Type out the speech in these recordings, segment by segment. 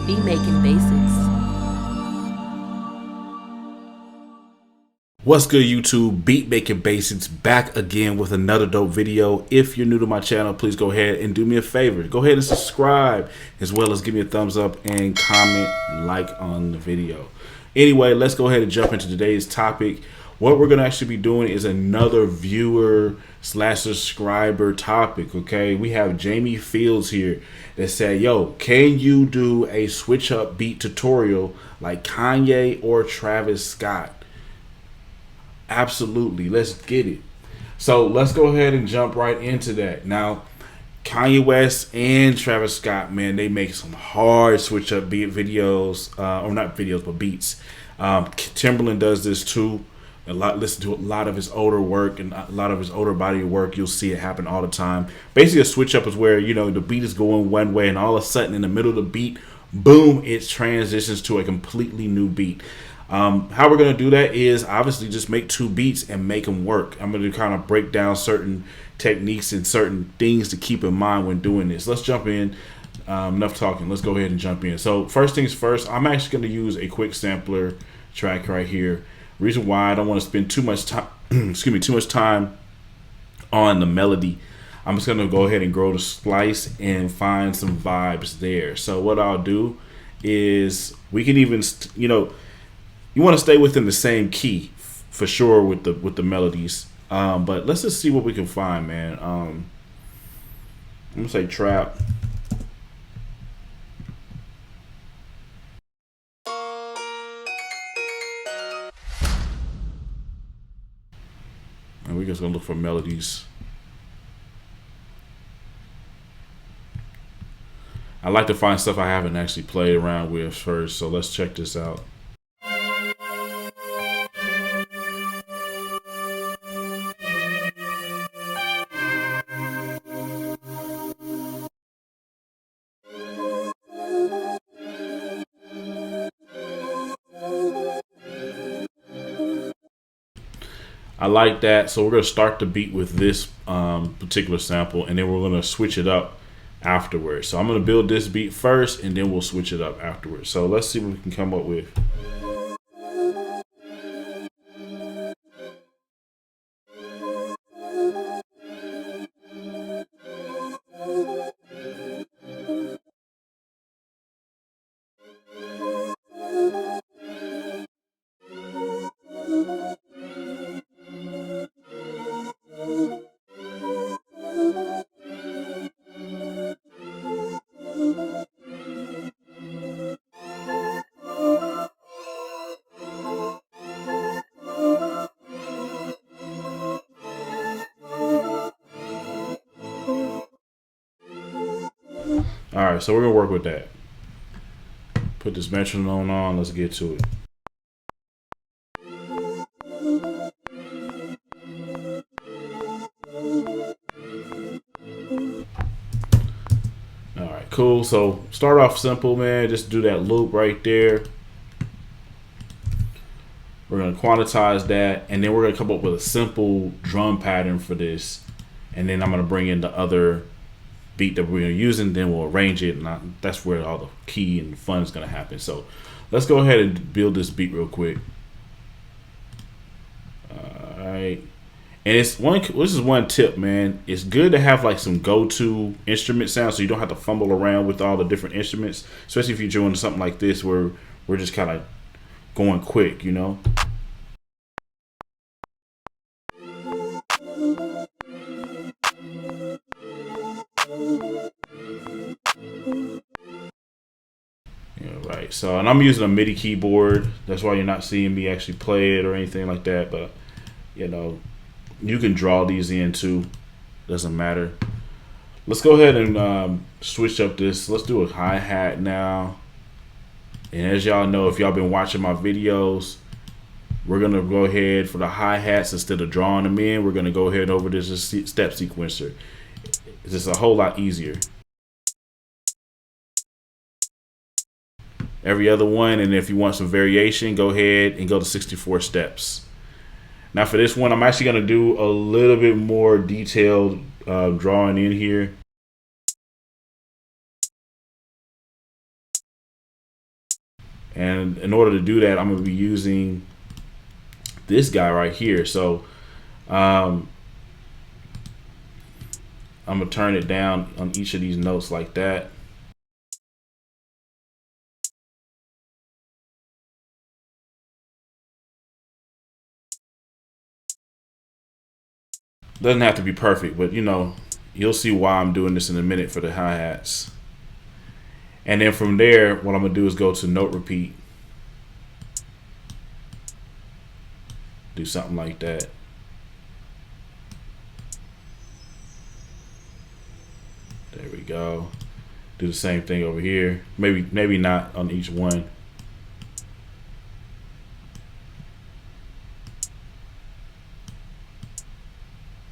Beat making basics. What's good, YouTube? Beat making basics back again with another dope video. If you're new to my channel, please go ahead and do me a favor. Go ahead and subscribe, as well as give me a thumbs up and comment and like on the video. Anyway, let's go ahead and jump into today's topic. What we're gonna actually be doing is another viewer slash subscriber topic. Okay, we have Jamie Fields here that said, "Yo, can you do a switch up beat tutorial like Kanye or Travis Scott?" Absolutely. Let's get it. So let's go ahead and jump right into that. Now, Kanye West and Travis Scott, man, they make some hard switch up beat videos, or not videos, but beats. Timberland does this too. Listen to a lot of his older work and a lot of his older body of work. You'll see it happen all the time. Basically, a switch up is where the beat is going one way, and all of a sudden, in the middle of the beat, boom, it transitions to a completely new beat. How we're going to do that is obviously just make two beats and make them work. I'm going to kind of break down certain techniques and certain things to keep in mind when doing this. Let's jump in. Enough talking. Let's go ahead and jump in. So first things first, I'm actually going to use a quick sampler track right here. Reason why I don't want to spend too much time, excuse me, too much time on the melody. I'm just going to go ahead and grow the splice and find some vibes there. So what I'll do is we can even, you want to stay within the same key for sure with the melodies, but let's just see what we can find, man. I'm gonna say trap. And we're just gonna look for melodies. I like to find stuff I haven't actually played around with first, so let's check this out. I like that. So we're going to start the beat with this particular sample, and then we're going to switch it up afterwards. So I'm going to build this beat first, and then we'll switch it up afterwards. So let's see what we can come up with. All right, so we're gonna work with that. Put this metronome on. Let's get to it. All right, cool. So start off simple, man. Just do that loop right there. We're gonna quantize that, and then we're gonna come up with a simple drum pattern for this. And then I'm gonna bring in the other beat that we're using, then we'll arrange it, and that's where all the key and fun is going to happen. So let's go ahead and build this beat real quick. All right, and this is one tip, man. It's good to have like some go-to instrument sounds, so you don't have to fumble around with all the different instruments, especially if you're doing something like this where we're just kind of going quick, Right. So, and I'm using a MIDI keyboard. That's why you're not seeing me actually play it or anything like that. But, you can draw these in too. Doesn't matter. Let's go ahead and switch up this. Let's do a hi-hat now. And as y'all know, if y'all been watching my videos, we're going to go ahead for the hi-hats. Instead of drawing them in, we're going to go ahead over this step sequencer. It's just a whole lot easier. Every other one, and if you want some variation, go ahead and go to 64 steps. Now for this one, I'm actually going to do a little bit more detailed drawing in here. And in order to do that, I'm going to be using this guy right here. So I'm going to turn it down on each of these notes like that. Doesn't have to be perfect, but you know, you'll see why I'm doing this in a minute for the hi-hats. And then from there, what I'm going to do is go to note repeat. Do something like that. There we go. Do the same thing over here. Maybe not on each one.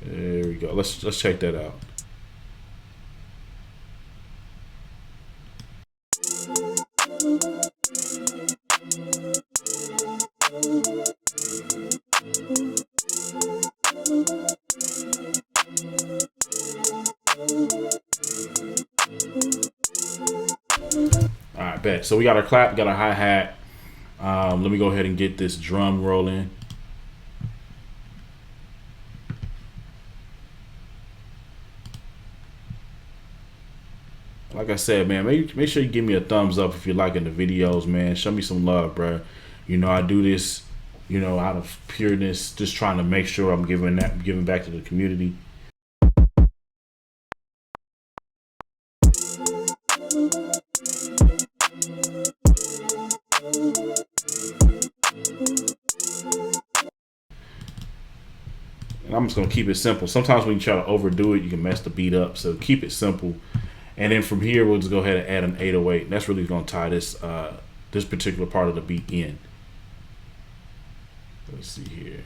There we go. Let's check that out. All right, bet. So we got our clap, got our hi-hat. Let me go ahead and get this drum rolling. Like I said, man, make sure you give me a thumbs up if you're liking the videos, man. Show me some love, bro. You know, I do this, you know, out of pureness, just trying to make sure I'm giving back to the community. And I'm just gonna keep it simple. Sometimes when you try to overdo it, you can mess the beat up. So keep it simple. And then from here, we'll just go ahead and add an 808. And that's really gonna tie this this particular part of the beat in. Let's see here.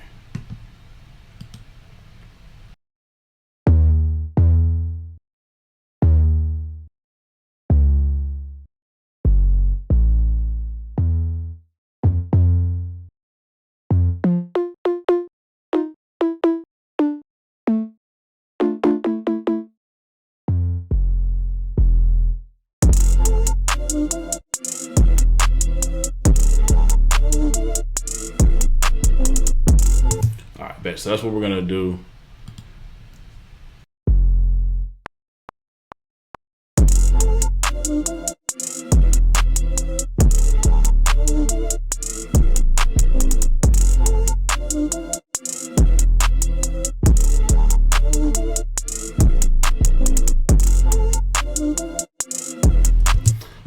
All right, bet. So that's what we're gonna do.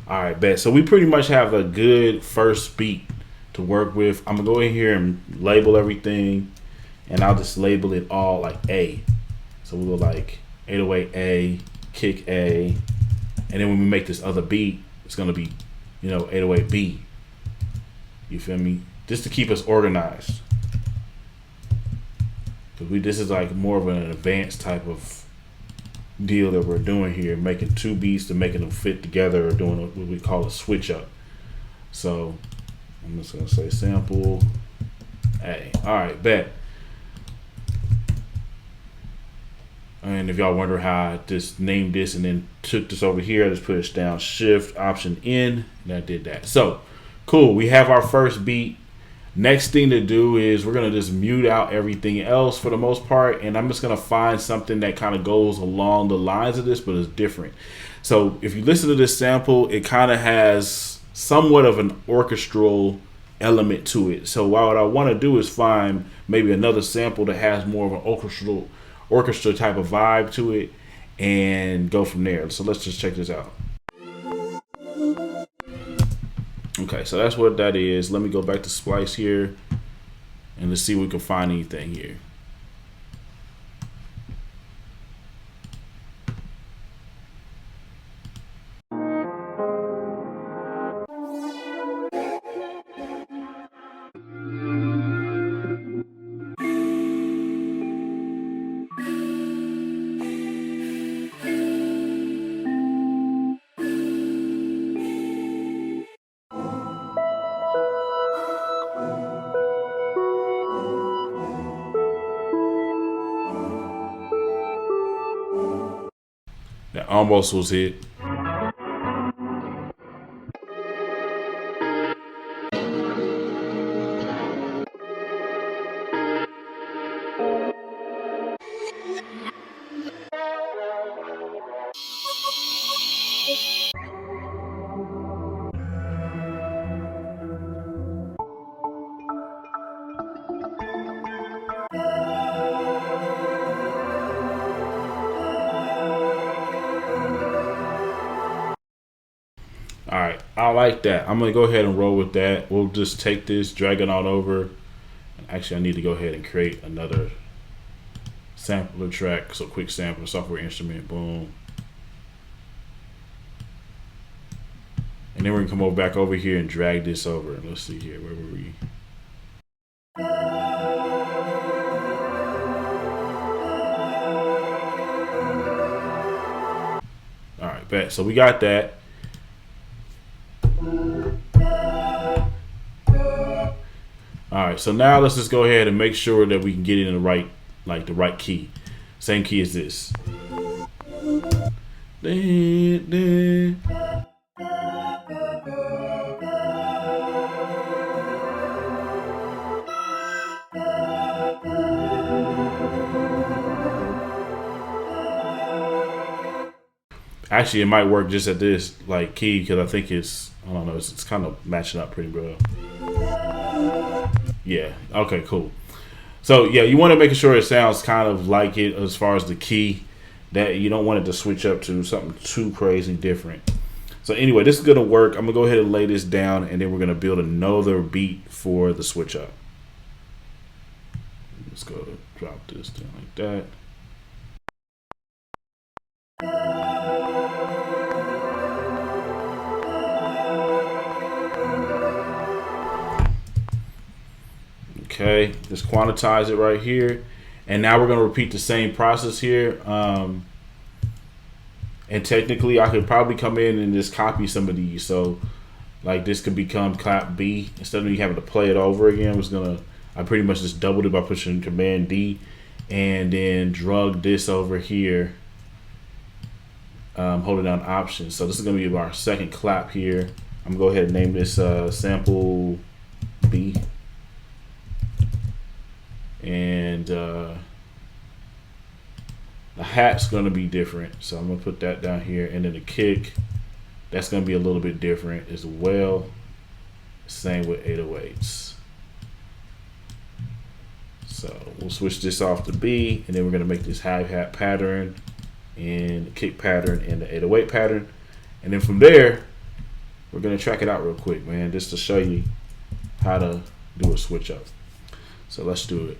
All right, bet. So we pretty much have a good first beat to work with. I'm gonna go in here and label everything, and I'll just label it all like A. So we'll go like 808 A, kick A, and then when we make this other beat, it's gonna be, you know, 808 B. You feel me? Just to keep us organized. Because this is like more of an advanced type of deal that we're doing here, making two beats to making them fit together, or doing what we call a switch up. So I'm just gonna say sample A. All right, bet. And if y'all wonder how I just named this and then took this over here, I just push down Shift Option N, and I did that. So cool. We have our first beat. Next thing to do is we're gonna just mute out everything else for the most part, and I'm just gonna find something that kind of goes along the lines of this, but is different. So if you listen to this sample, it kind of has somewhat of an orchestral element to it. So what I want to do is find maybe another sample that has more of an orchestra type of vibe to it, and go from there. So let's just check this out. Okay, so that's what that is. Let me go back to Splice here, and let's see if we can find anything here. That almost was it. All right, I like that. I'm gonna go ahead and roll with that. We'll just take this, drag it on over. Actually, I need to go ahead and create another sampler track. So quick sample, software instrument, boom. And then we're gonna come over back over here and drag this over. Let's see here, where were we? All right, bet. So we got that. All right, so now let's just go ahead and make sure that we can get it in the right, like the right key. Same key as this. Actually, it might work just at this like key because I think I don't know, it's kind of matching up pretty well. Yeah. Okay. Cool. So yeah, you want to make sure it sounds kind of like it as far as the key. That you don't want it to switch up to something too crazy different. So anyway, this is gonna work. I'm gonna go ahead and lay this down, and then we're gonna build another beat for the switch up. Let's go drop this down like that. Okay, just quantize it right here. And now we're going to repeat the same process here. And technically, I could probably come in and just copy some of these. So, like this could become clap B. Instead of me having to play it over again, I pretty much just doubled it by pushing Command D. And then drug this over here. Holding down Options. So this is going to be our second clap here. I'm going to go ahead and name this sample B. And the hat's going to be different, so I'm going to put that down here. And then the kick, that's going to be a little bit different as well. Same with 808s. So we'll switch this off to B, and then we're going to make this hi-hat pattern and the kick pattern and the 808 pattern. And then from there, we're going to track it out real quick, man, just to show you how to do a switch up. So let's do it.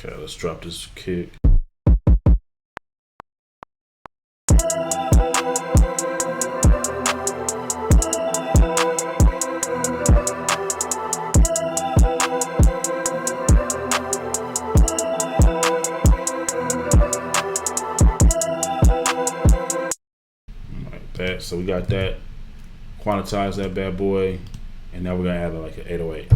Okay, let's drop this kick. Like that. So we got that. Quantize that bad boy, and now we're gonna add like an 808.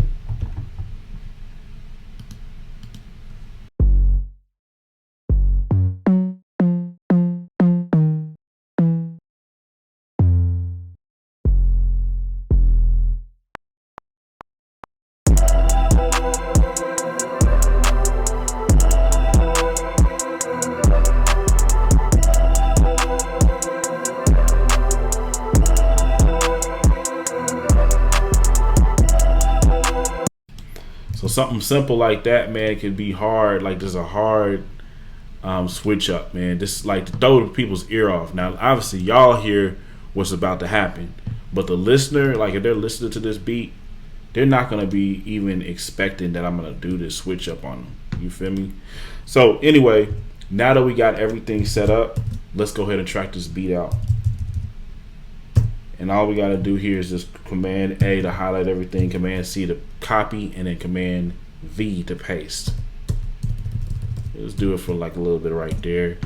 So something simple like that, man, can be hard. Like there's a hard switch up, man. Just like to throw people's ear off. Now, obviously, y'all hear what's about to happen, but the listener, like if they're listening to this beat, they're not gonna be even expecting that I'm gonna do this switch up on them. You feel me? So anyway, now that we got everything set up, let's go ahead and track this beat out. And all we got to do here is just Command A to highlight everything, Command C to copy, and then Command V to paste. Let's do it for like a little bit right there.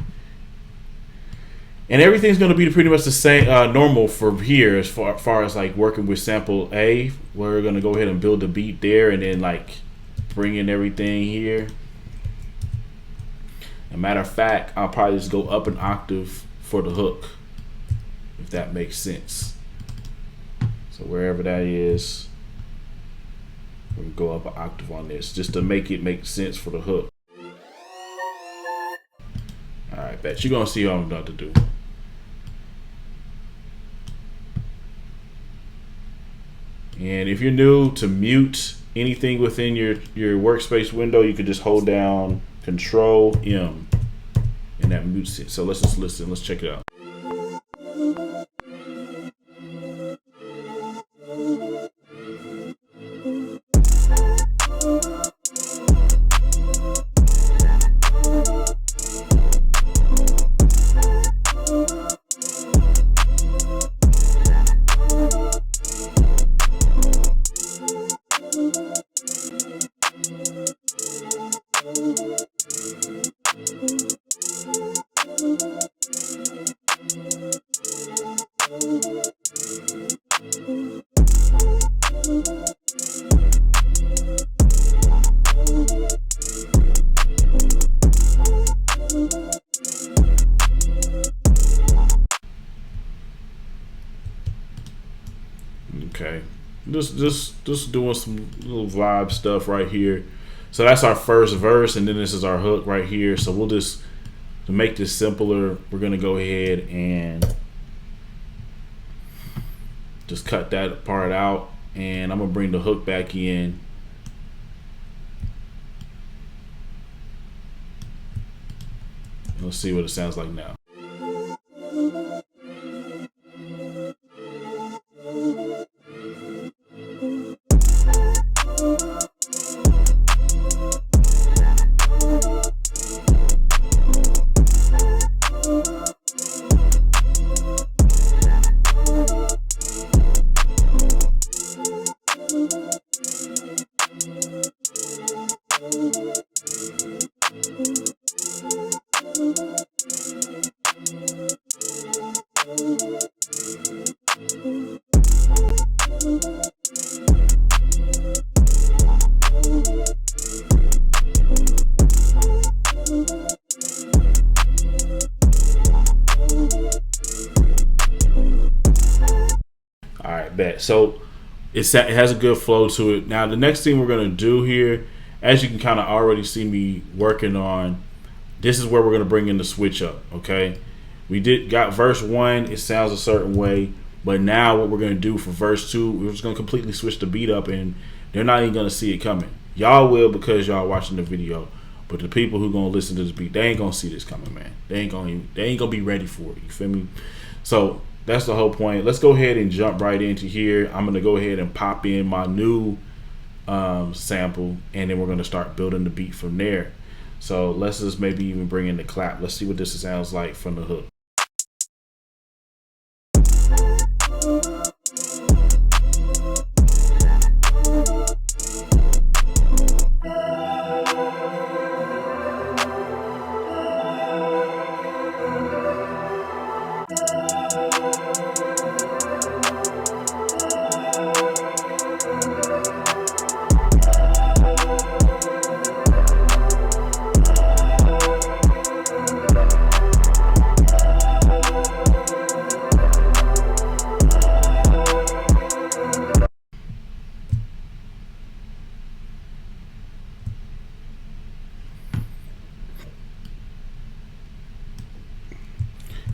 And everything's going to be pretty much the same, normal for here as far as like working with sample A. We're going to go ahead and build the beat there and then like bring in everything here. As a matter of fact, I'll probably just go up an octave for the hook, if that makes sense. So wherever that is, we can go up an octave on this just to make it make sense for the hook. All right, bet you're gonna see what I'm about to do. And if you're new, to mute anything within your workspace window, you can just hold down Control M, and that mutes it. So let's just listen. Let's check it out. Okay, just doing some little vibe stuff right here. So that's our first verse, and then this is our hook right here. So we'll just, to make this simpler, we're gonna go ahead and just cut that part out, and I'm gonna bring the hook back in. Let's see what it sounds like now. Bet. So it has a good flow to it. Now the next thing we're going to do here, as you can kind of already see me working on, this is where we're going to bring in the switch up. Okay, we got verse 1, it sounds a certain way, but now what we're going to do for verse 2, we're just going to completely switch the beat up, and they're not even going to see it coming. Y'all will, because y'all watching the video, but the people who going to listen to this beat, they ain't going to see this coming, man. They ain't going to be ready for it. You feel me? So that's the whole point. Let's go ahead and jump right into here. I'm going to go ahead and pop in my new sample, and then we're going to start building the beat from there. So let's just maybe even bring in the clap. Let's see what this sounds like from the hook.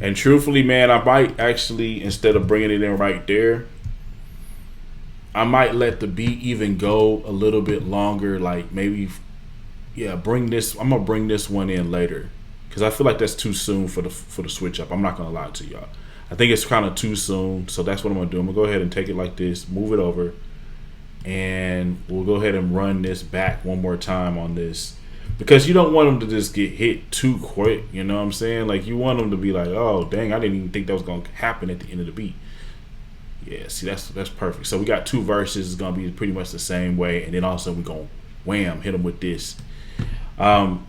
And truthfully, man, I might actually, instead of bringing it in right there, I might let the beat even go a little bit longer. Like maybe, yeah, bring this. I'm gonna bring this one in later, because I feel like that's too soon for the switch up. I'm not gonna lie to y'all. I think it's kind of too soon. So that's what I'm gonna do. I'm gonna go ahead and take it like this, move it over, and we'll go ahead and run this back one more time on this. Because you don't want them to just get hit too quick, you know what I'm saying? Like, you want them to be like, oh, dang, I didn't even think that was going to happen at the end of the beat. Yeah, see, that's perfect. So we got two verses. It's going to be pretty much the same way. And then also we're going to, wham, hit them with this. One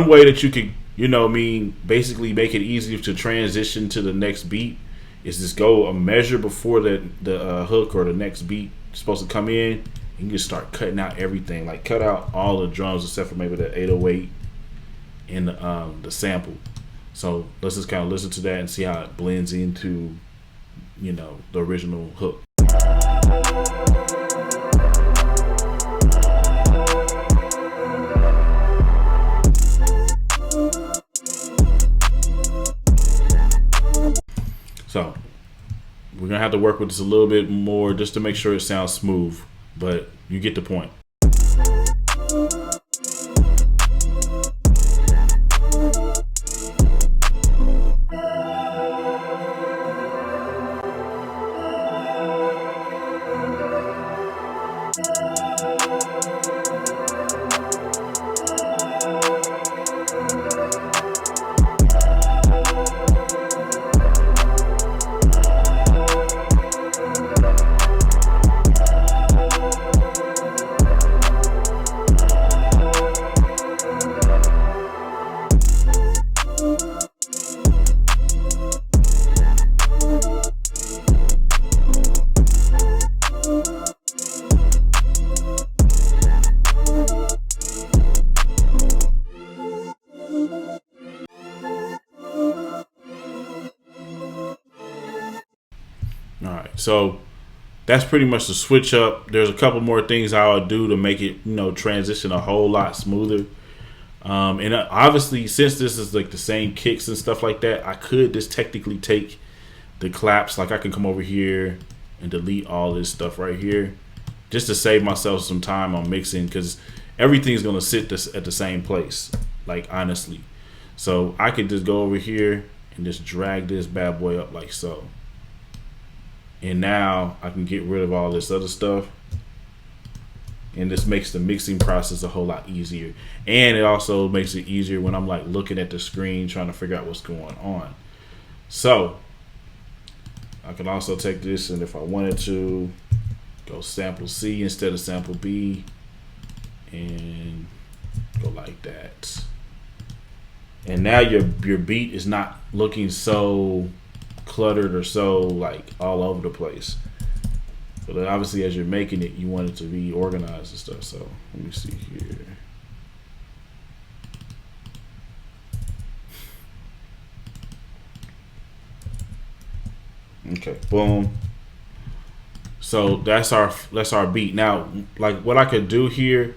way that you could basically make it easy to transition to the next beat is just go a measure before the hook or the next beat is supposed to come in. You can just start cutting out everything, like cut out all the drums except for maybe the 808 and the sample. So let's just kind of listen to that and see how it blends into the original hook. So we're gonna have to work with this a little bit more just to make sure it sounds smooth, but you get the point. All right, so that's pretty much the switch up. There's a couple more things I would do to make it, transition a whole lot smoother. And obviously, since this is like the same kicks and stuff like that, I could just technically take the claps. Like I can come over here and delete all this stuff right here, just to save myself some time on mixing, because everything's gonna sit at the same place. Like honestly, so I could just go over here and just drag this bad boy up like so. And now I can get rid of all this other stuff. And this makes the mixing process a whole lot easier. And it also makes it easier when I'm like looking at the screen trying to figure out what's going on. So I can also take this, and if I wanted to, go sample C instead of sample B and go like that. And now your beat is not looking so cluttered or so like all over the place. But obviously as you're making it, you want it to be organized and stuff. So let me see here. Okay, boom. So that's our beat. Now, like what I could do here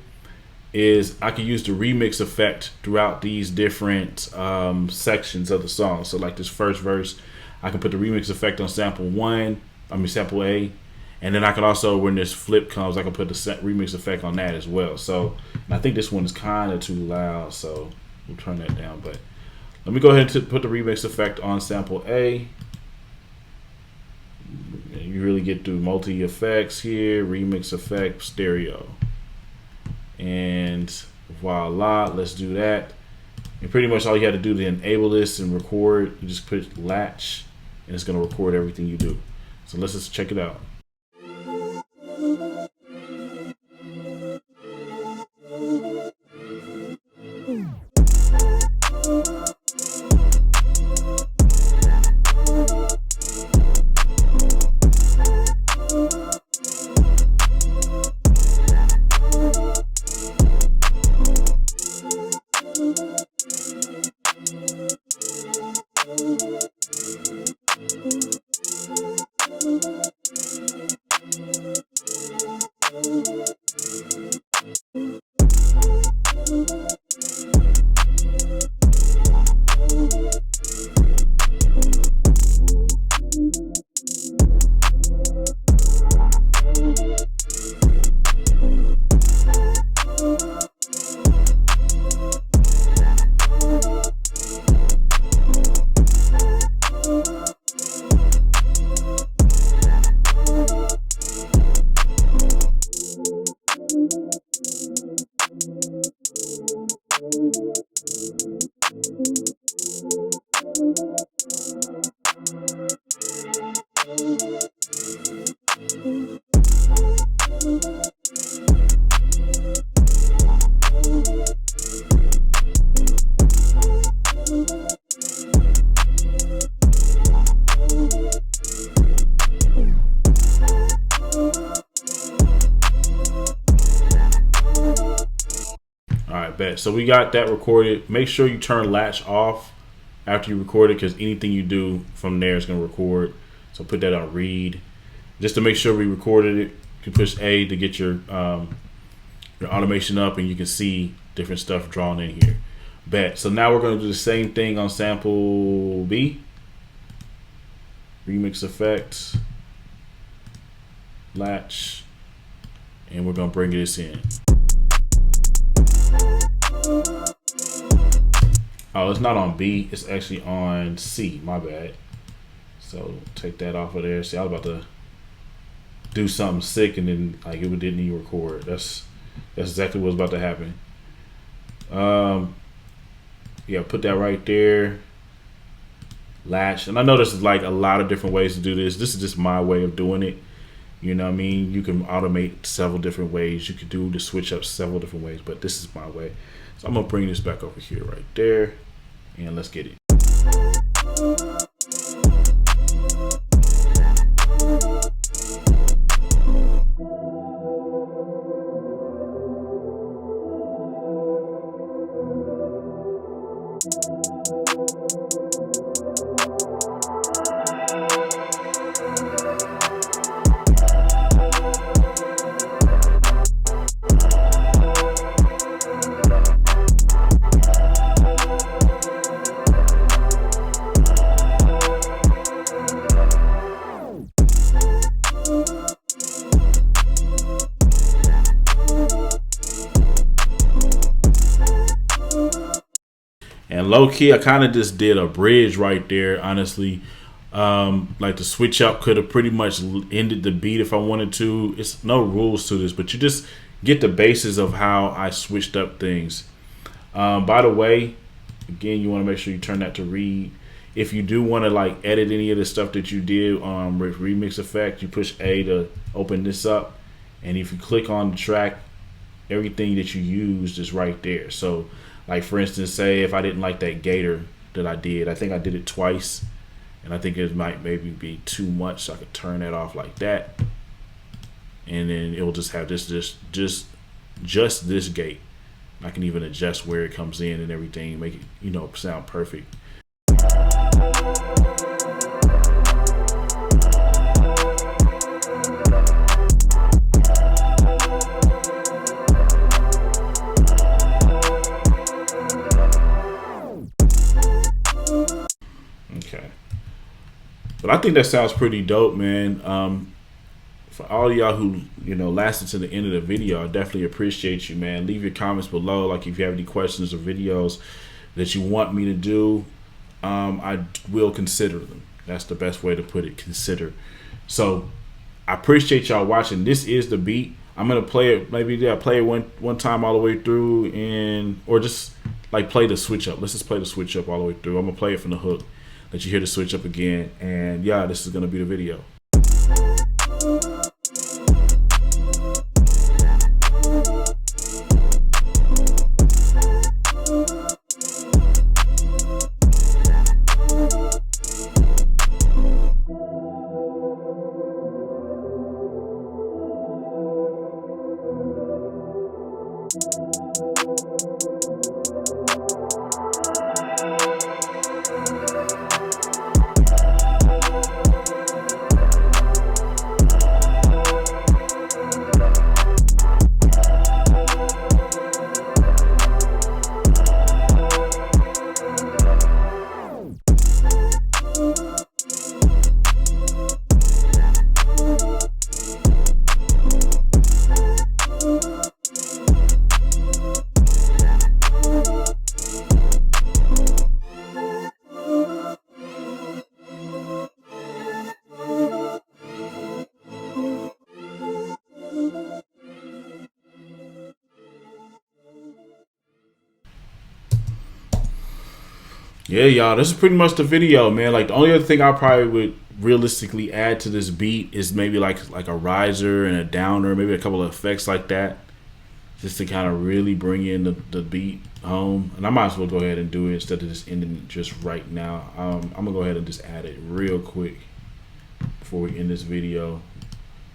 is I could use the remix effect throughout these different sections of the song. So like this first verse, I can put the remix effect on sample A, and then I can also, when this flip comes, I can put the remix effect on that as well. So, and I think this one is kind of too loud, so we'll turn that down. But let me go ahead and put the remix effect on sample A. You really get through multi effects here, remix effect, stereo, and voila, let's do that. And pretty much all you have to do to enable this and record, you just put latch, and it's going to record everything you do. So let's just check it out. bet. So we got that recorded. Make sure you turn latch off after you record it, because anything you do from there is going to record. So put that on read. Just to make sure we recorded it, you push A to get your automation up, and you can see different stuff drawn in here. Bet. So now we're going to do the same thing on sample B. Remix effects. Latch. And we're going to bring this in. Oh, it's not on B. It's actually on C. My bad. So take that off of there. See, I was about to do something sick, and then like it didn't even record. That's exactly what's about to happen. Yeah, put that right there. Latch. And I know there's like a lot of different ways to do this. This is just my way of doing it. You know what I mean? You can automate several different ways. You could do the switch up several different ways, but this is my way. So I'm gonna bring this back over here right there, and let's get it. And low key, I kind of just did a bridge right there, honestly. Like the switch up could have pretty much ended the beat if I wanted to. It's no rules to this, but you just get the basis of how I switched up things. By the way, again, you want to make sure you turn that to read. If you do want to like edit any of the stuff that you did with remix effect, you push A to open this up, and if you click on the track, everything that you used is right there. So like for instance, say if I didn't like that gator that I did, I think I did it twice, and I think it might maybe be too much, so I could turn that off like that, and then it will just have just this gate. I can even adjust where it comes in and everything, make it, you know, sound perfect. Okay, but I think that sounds pretty dope, man. For all of y'all who, you know, lasted to the end of the video, I definitely appreciate you, man. Leave your comments below, like if you have any questions or videos that you want me to do. I will consider them. That's the best way to put it, consider. So I appreciate y'all watching. This is the beat. I'm gonna play it, maybe play it one time all the way through, and or just like play the switch up. Let's just play the switch up all the way through. I'm gonna play it from the hook, let you hear the switch up again, and yeah, this is gonna be the video. Yeah, y'all, this is pretty much the video, man. Like the only other thing I probably would realistically add to this beat is maybe like a riser and a downer, maybe a couple of effects like that, just to kind of really bring in the beat home. And I might as well go ahead and do it instead of just ending it just right now. I'm gonna go ahead and just add it real quick before we end this video.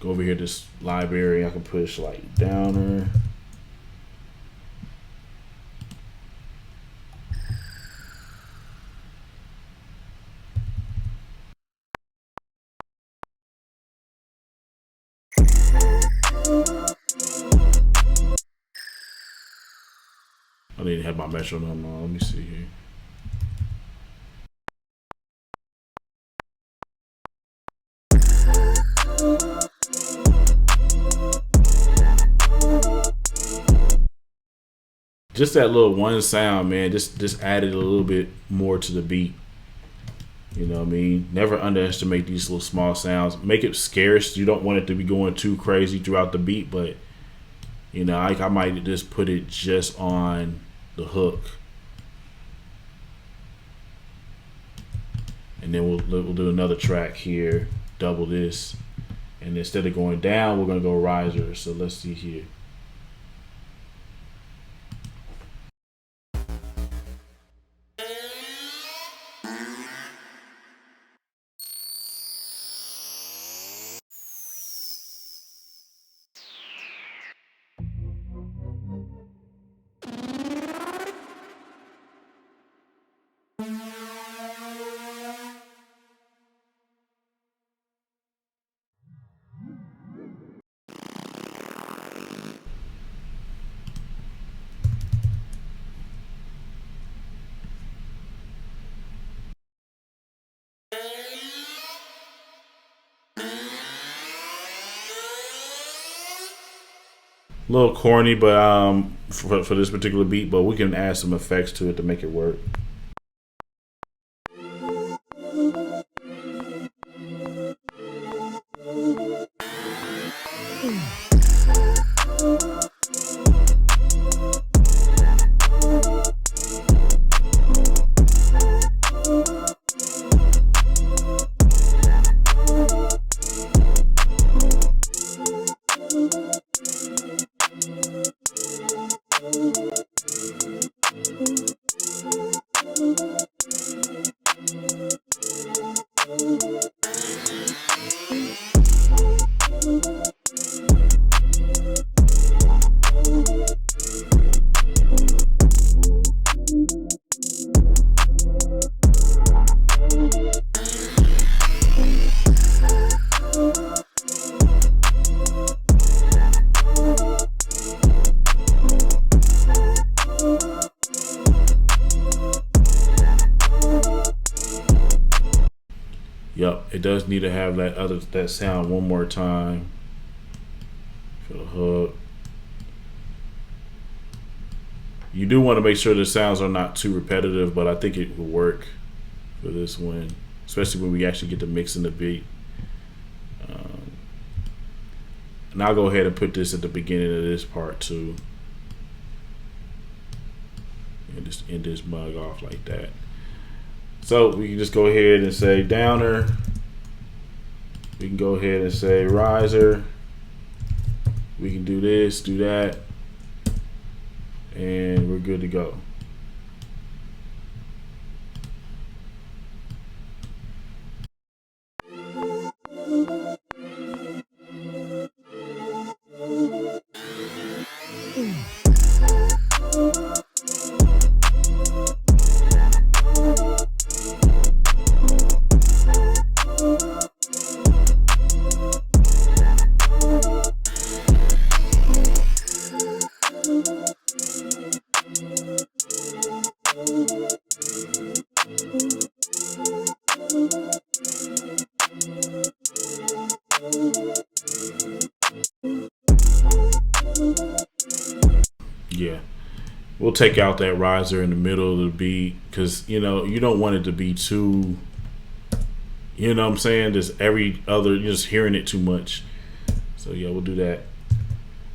Go over here to this library. I can push like downer. I need to have my metronome on. Let me see here. Just that little one sound, man, just added a little bit more to the beat. You know what I mean? Never underestimate these little small sounds. Make it scarce. You don't want it to be going too crazy throughout the beat, but you know, I might just put it just on the hook, and then we'll do another track here, double this, and instead of going down, we're gonna go riser. So let's see here. A little corny, but for this particular beat, but we can add some effects to it to make it work. Yep, it does need to have that sound one more time for the hook. You do want to make sure the sounds are not too repetitive, but I think it will work for this one, especially when we actually get to mixing the beat. And I'll go ahead and put this at the beginning of this part too, and just end this mug off like that. So we can just go ahead and say downer. We can go ahead and say riser. We can do this, do that, and we're good to go. Yeah, we'll take out that riser in the middle of the beat because you know you don't want it to be too, you know what I'm saying, just every other, you're just hearing it too much. So yeah, we'll do that.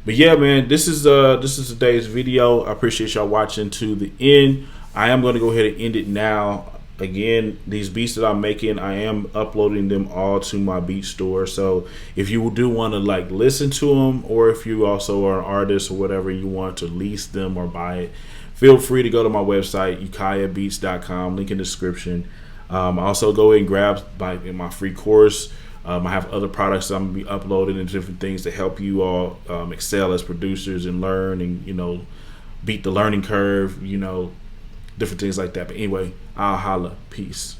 But yeah, man, this is today's video. I appreciate y'all watching to the end. I am going to go ahead and end it now. Again, these beats that I'm making, I am uploading them all to my beat store. So if you do want to like listen to them, or if you also are an artist or whatever, you want to lease them or buy it, feel free to go to my website, ukiahbeats.com, link in the description. Also go ahead and grab my free course. I have other products that I'm going to be uploading and different things to help you all excel as producers and learn and, you know, beat the learning curve, you know, different things like that. But anyway, I'll holla. Peace.